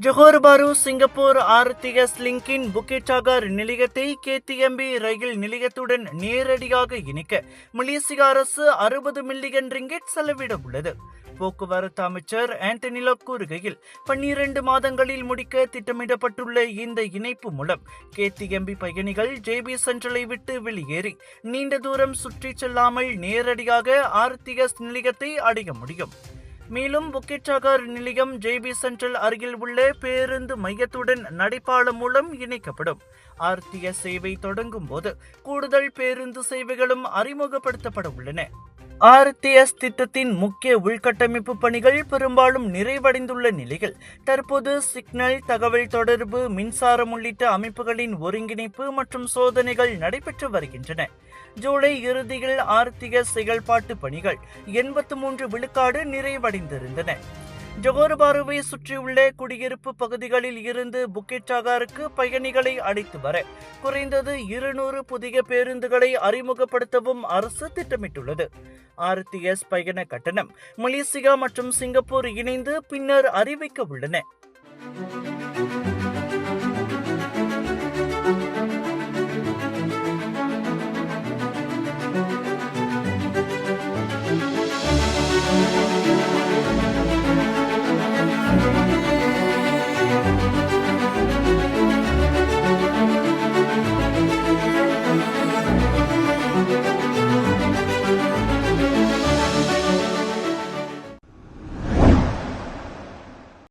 ஜொஹோர் பாரு Singapore RTS லிங்கின் புக்கெட் Sagar நிலையத்தை KTMB ரயில் நிலையத்துடன் நேரடியாக இணைக்க மலேசிய அரசு 60 மில்லியன் ரிங்கிட் செலவிட உள்ளது. போக்குவரத்து அமைச்சர் ஆண்டனி லாக் கூறுகையில் 12 மாதங்களில் முடிக்க திட்டமிடப்பட்டுள்ள இந்த இணைப்பு மூலம் கேடிஎம்பி பயணிகள் ஜேபி சென்ட்ரலை விட்டு வெளியேறி நீண்ட தூரம் சுற்றி செல்லாமல் நேரடியாக ஆர்டிஎஸ் நிலையத்தை அடைய முடியும். மேலும் புக்கெட் சாகர் நிலையம் ஜேபி சென்ட்ரல் அருகில் உள்ள பேருந்து மையத்துடன் நடைபாலம் மூலம் இணைக்கப்படும். ஆர்டிஎஸ் சேவை தொடங்கும் போது கூடுதல் பேருந்து சேவைகளும் அறிமுகப்படுத்தப்பட உள்ளன. ஆர்டிஎஸ் திட்டத்தின் முக்கிய உள்கட்டமைப்பு பணிகள் பெரும்பாலும் நிறைவடைந்துள்ள நிலையில் தற்போது சிக்னல், தகவல் தொடர்பு, மின்சாரம் உள்ளிட்ட அமைப்புகளின் ஒருங்கிணைப்பு மற்றும் சோதனைகள் நடைபெற்று வருகின்றன. ஜூலை இறுதியில் ஆர்டிஎஸ் செயல்பாட்டு பணிகள் 83 விழுக்காடு நிறைவடைந்திருந்தன. ஜொஹோர் பாருவை சுற்றியுள்ள குடியிருப்பு பகுதிகளில் இருந்து புக்கெட் சாகருக்கு பயணிகளை அழைத்து வர குறைந்தது 200 புதிய பேருந்துகளை அறிமுகப்படுத்தவும் அரசு திட்டமிட்டுள்ளது. ஆர்டிஎஸ் பயண கட்டணம் மலேசியா மற்றும் சிங்கப்பூர் இணைந்து பின்னர் அறிவிக்க உள்ளன.